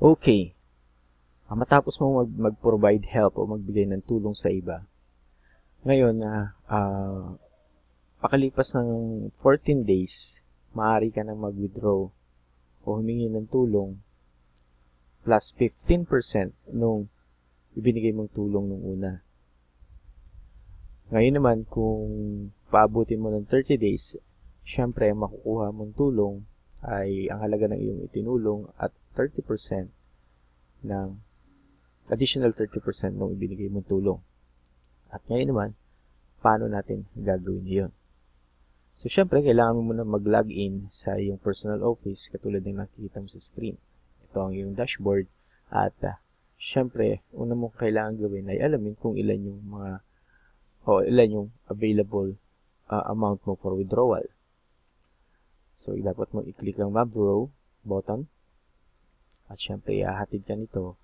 Okay, matapos mo mag-provide help o magbigay ng tulong sa iba, ngayon pakalipas ng 14 days, maaari ka nang mag-withdraw o humingi ng tulong plus 15% nung ibinigay mong tulong nung una. Ngayon naman, kung paabutin mo ng 30 days, syempre, makukuha mong tulong ay ang halaga ng iyong itinulong at 30% ng additional 30% nung ibinigay mong tulong. At ngayon naman, paano natin gagawin iyon? So, syempre, kailangan mo muna mag-login sa iyong personal office katulad ng nakikita mo sa screen. Ito ang iyong dashboard at syempre, una mong kailangan gawin ay alamin kung ilan yung ilan yung available amount mo for withdrawal. So, dapat mo i-click ang Mabrow button at syempre, ihahatid ka nito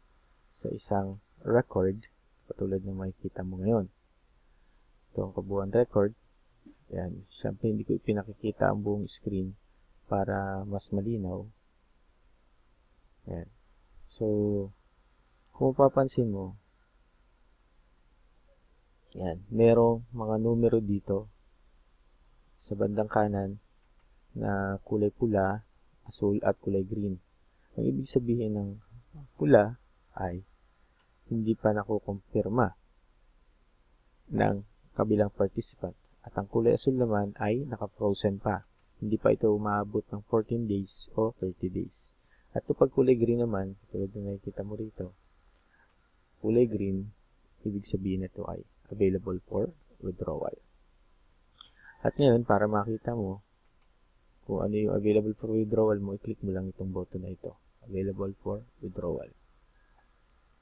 sa isang record katulad ng makikita mo ngayon. Ito ang kabuuan record. Yan. Siyempre, hindi ko ipinakikita ang buong screen para mas malinaw. Yan. So, kung mapapansin mo, yan, merong mga numero dito sa bandang kanan na kulay pula, asul at kulay green. Ang ibig sabihin ng pula ay hindi pa nakukumpirma ng kabilang participant. At ang kulay asul naman ay naka-frozen pa. Hindi pa ito umaabot ng 14 days o 30 days. At kapag kulay green naman, tulad na nakikita mo rito, kulay green, ibig sabihin ito ay available for withdrawal. At ngayon, para makita mo kung ano yung available for withdrawal mo, i-click mo lang itong button na ito. Available for withdrawal.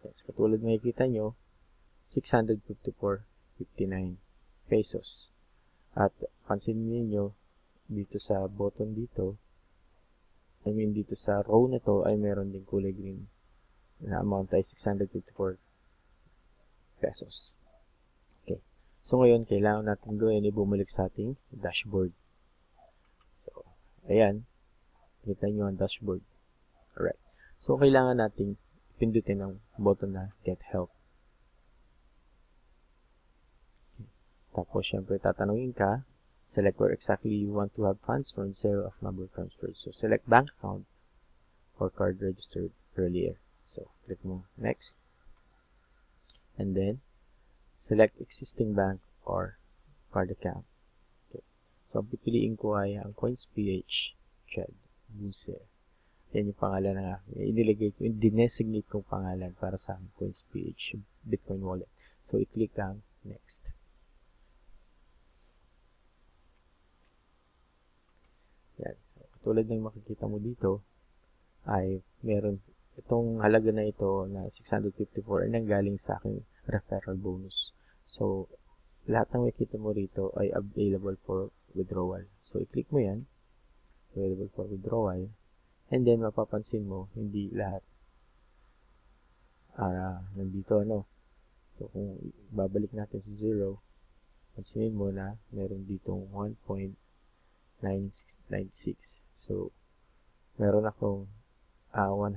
Yes, katulad nakikita nyo, 654.59 pesos. At pansin niyo dito sa button dito, dito sa row na to ay meron din kulay green na amount ay 654 pesos. Okay. So ngayon, kailangan natin gawin ay bumalik sa ating dashboard. So, ayan. Kita nyo ang dashboard. Alright. So, kailangan natin pindutin ang button na Get Help. Tapos, syempre, tatanungin ka, select where exactly you want to have funds from sale of Mabrow transfers. So, select bank account or card registered earlier. So, click mo next. And then, select existing bank or card account. Okay. So, ang pipiliin ko ay ang CoinsPH Chad Buse. Yan yung pangalan na inilagay ko, dinesignate kong pangalan para sa CoinsPH Bitcoin wallet. So, i-click ang next. Yan. So, katulad ng makikita mo dito, ay meron itong halaga na ito na 654 ay nanggaling sa aking referral bonus. So, lahat ng makikita mo rito ay available for withdrawal. So, i-click mo yan, available for withdrawal, and then mapapansin mo, hindi lahat nandito, So, kung babalik natin sa 0, pansinin mo na meron ditong 1.996. So, meron akong 100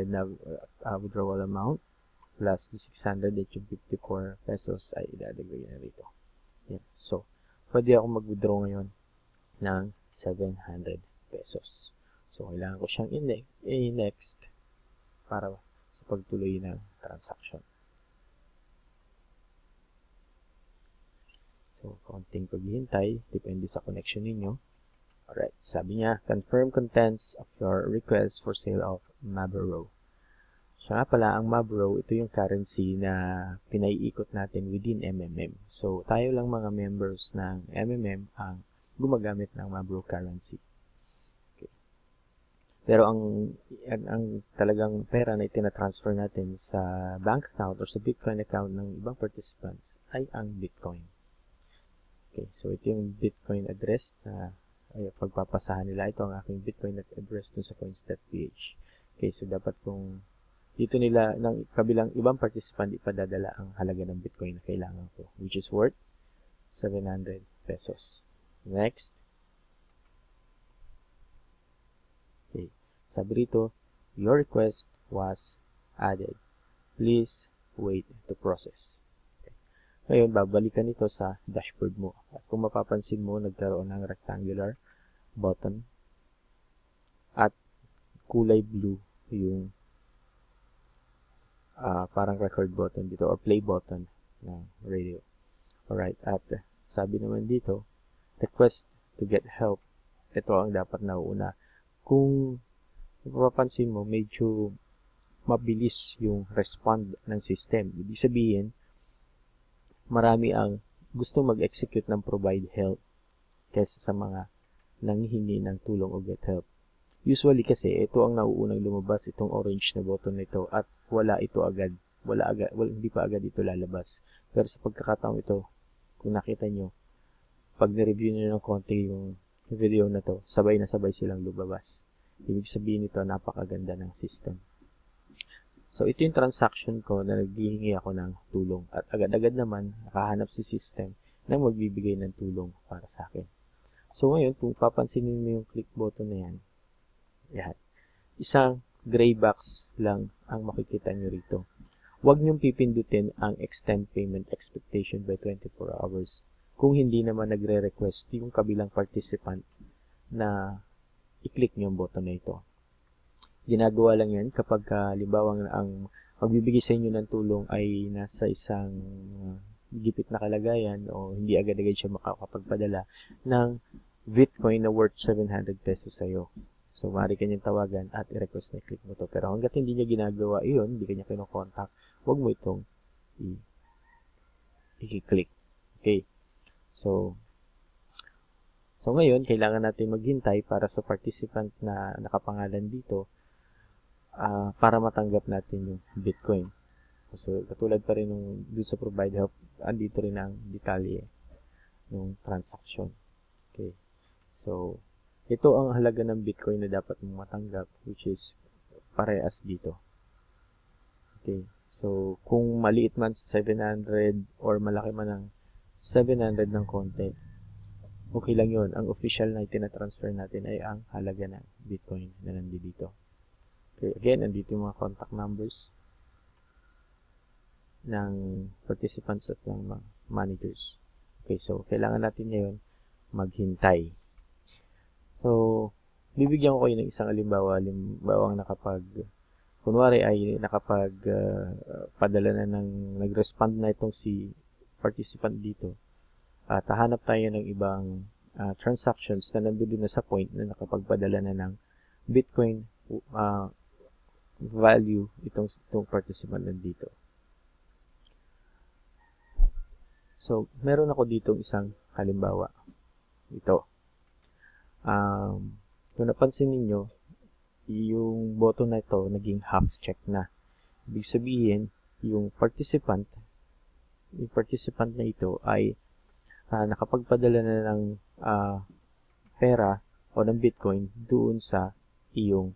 na withdrawal amount plus the 654 pesos ay idadagay na rito. Yan. So, pwede ako mag-withdraw ngayon ng 700 pesos. So, kailangan ko siyang i-next para sa pagtuloy ng transaction. So, konting paghihintay, depende sa connection ninyo. Alright, sabi niya, confirm contents of your request for sale of Mabrow. Siya nga pala, ang Mabrow, ito yung currency na pinaiikot natin within MMM. So, tayo lang mga members ng MMM ang gumagamit ng Mabrow currency. Okay. Pero ang talagang pera na itinatransfer natin sa bank account or sa Bitcoin account ng ibang participants ay ang Bitcoin. Okay, so ito yung Bitcoin address na pagpapasahan nila. Ito ang aking Bitcoin address dun sa coins.ph. Okay, so dapat kung dito nila ng kabilang ibang participant ipadadala ang halaga ng Bitcoin na kailangan ko, which is worth 700 pesos. Next. Okay, sabi rito, your request was added. Please wait to process. Okay. Ngayon, babalikan ito sa dashboard mo. At kung mapapansin mo, nagkaroon ng rectangular button at kulay blue yung parang record button dito or play button ng radio. Alright, at sabi naman dito, request to get help. Ito ang dapat nauuna. Kung mapapansin mo, medyo mabilis yung respond ng system. Ibig sabihin, marami ang gusto mag-execute ng provide help kaysa sa mga nanghihingi ng tulong o get help. Usually kasi, ito ang nauunang lumabas, itong orange na button nito, at wala ito agad. Hindi pa agad ito lalabas. Pero sa pagkakataong ito, kung nakita nyo, pag na-review nyo ng konti yung video na to, sabay na sabay silang lumabas. Ibig sabihin nito, napakaganda ng system. So, ito yung transaction ko na naghihingi ako ng tulong. At agad-agad naman, nakahanap si system na magbibigay ng tulong para sa akin. So, ngayon, kung papansinin mo yung click button na yan, isang gray box lang ang makikita nyo rito. Huwag nyong pipindutin ang extend payment expectation by 24 hours kung hindi naman nagre-request yung kabilang participant na i-click nyo ang button na ito. Ginagawa lang yan kapag halimbawa ang magbibigay sa inyo ng tulong ay nasa isang gipit na kalagayan o hindi agad-agad siya makakapagpadala ng Bitcoin na worth 700 pesos sa iyo. So, maaari kanyang tawagan at i-request na i-click mo to. Pero hanggat hindi niya ginagawa iyon, hindi kanya kinokontak, huwag mo itong i-click. Okay. So ngayon, kailangan natin maghintay para sa participant na nakapangalan dito para matanggap natin yung Bitcoin. So, katulad pa rin nung dun sa provide help, andito rin ang detalye ng transaction. Okay. So, ito ang halaga ng Bitcoin na dapat mong matanggap, which is parehas dito. Okay. So, kung maliit man sa 700 or malaki man ng 700 ng konti, okay lang yun. Ang official na itinatransfer natin ay ang halaga ng Bitcoin na nandito. Okay. Again, nandito yung mga contact numbers ng participants at ng mga managers. Okay. So, kailangan natin ngayon maghintay. So, bibigyan ko kayo ng isang halimbawa kunwari ay padala na nag-respond na itong si participant dito. At hahanap tayo ng ibang transactions na nandun na sa point na nakapagpadala na ng Bitcoin value itong participant nandito. So, meron ako dito isang halimbawa. Ito. Kung napansin ninyo, yung button na ito naging half check na. Ibig sabihin, yung participant na ito ay nakapagpadala na ng pera o ng Bitcoin doon sa iyong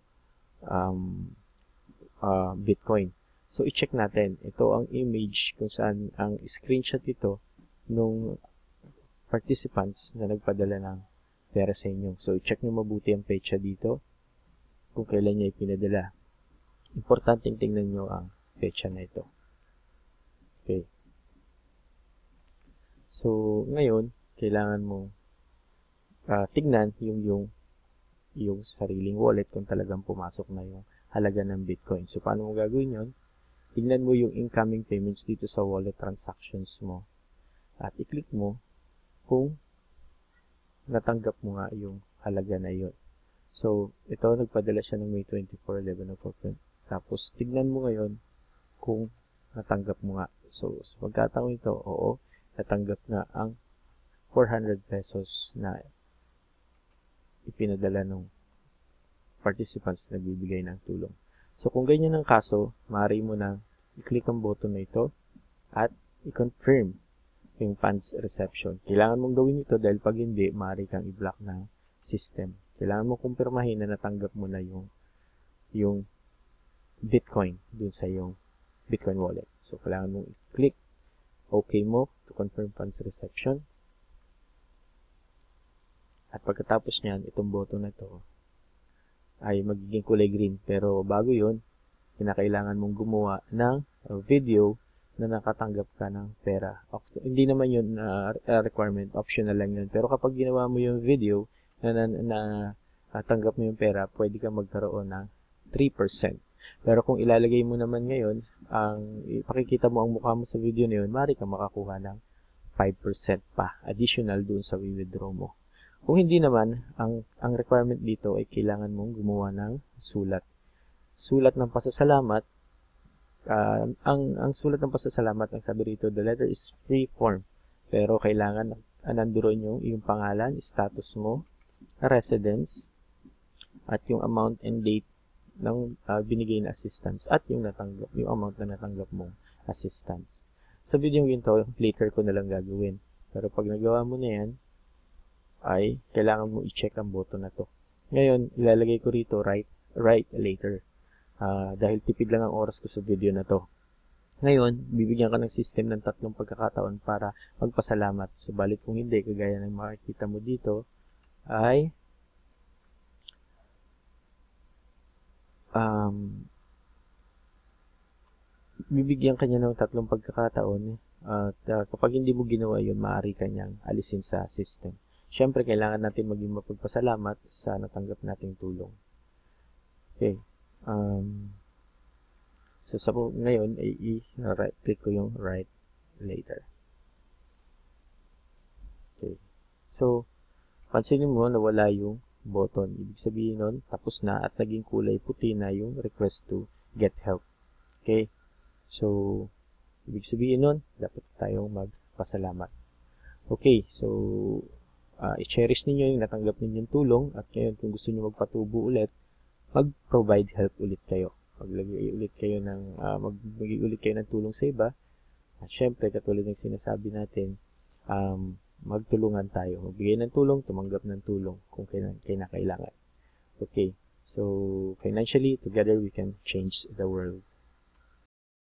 Bitcoin. So, i-check natin. Ito ang image kung saan ang screenshot ito nung participants na nagpadala ng pera sa inyo. So, i-check nyo mabuti ang petsa dito kung kailan niya ipinadala. Importanteng tingnan nyo ang petsa na ito. Okay. So, ngayon, kailangan mo tignan yung sariling wallet kung talagang pumasok na yung halaga ng Bitcoin. So, paano mo gagawin yun? Tignan mo yung incoming payments dito sa wallet transactions mo. At i-click mo kung natanggap mo nga yung halaga na yun. So, ito, nagpadala siya ng May 24, 11:04. Tapos, tignan mo ngayon kung natanggap mo nga. So, sa pagkataon ito, oo, natanggap nga ang 400 pesos na ipinadala ng participants na nagbibigay ng tulong. So, kung ganyan ang kaso, maaari mo na i-click ang button na ito at i-confirm yung funds reception. Kailangan mong gawin ito dahil pag hindi, maaari kang i-block ng system. Kailangan mong kumpirmahin na natanggap mo na yung Bitcoin dun sa yung Bitcoin wallet. So, kailangan mong i-click OK mo to confirm funds reception. At pagkatapos niyan, itong button na ito ay magiging kulay green. Pero bago yun, kinakailangan mong gumawa ng video na nakatanggap ka ng pera. Hindi naman yun requirement, optional lang yun. Pero kapag ginawa mo yung video na tanggap mo yung pera, pwede ka magkaroon ng 3%. Pero kung ilalagay mo naman ngayon, ipakikita mo ang mukha mo sa video na yun, maaari ka makakuha ng 5% pa additional dun sa withdraw mo. Kung hindi naman, ang requirement dito ay kailangan mong gumawa ng sulat. Sulat ng pasasalamat. Ang sulat ng pasasalamat, ang sabi rito, the letter is free form. Pero kailangan nandoon yung iyong pangalan, status mo, residence, at yung amount and date ng binigay na assistance at yung amount na natanggap mong assistance. Sa video ito, later ko na lang gagawin. Pero pag nagawa mo na yan, ay kailangan mo i-check ang button na to. Ngayon, ilalagay ko rito write later. Dahil tipid lang ang oras ko sa video na to. Ngayon, bibigyan ka ng system ng 3 pagkakataon para magpasalamat. Subalit kung hindi, kagaya ng makikita mo dito, ay bibigyan ka niya ng 3 pagkakataon at kapag hindi mo ginawa yun, maaari ka niyang alisin sa system. Siyempre, kailangan natin maging mapagpasalamat sa natanggap nating tulong. Okay. So, ngayon, ay i-right-click ko yung write later. Okay. So, pansinin mo na wala yung button. Ibig sabihin nun, tapos na at naging kulay puti na yung request to get help. Okay. So, ibig sabihin nun, dapat tayong magpasalamat. Okay. So, i-cherish ninyo yung natanggap ninyong tulong at ngayon kung gusto niyo magpatubo ulit, mag-provide help ulit kayo. Magbigay ulit kayo ng tulong sa iba. At syempre, katulad ng sinasabi natin, magtulungan tayo. Magbigay ng tulong, tumanggap ng tulong kung kailangan. Okay. So, financially, together we can change the world.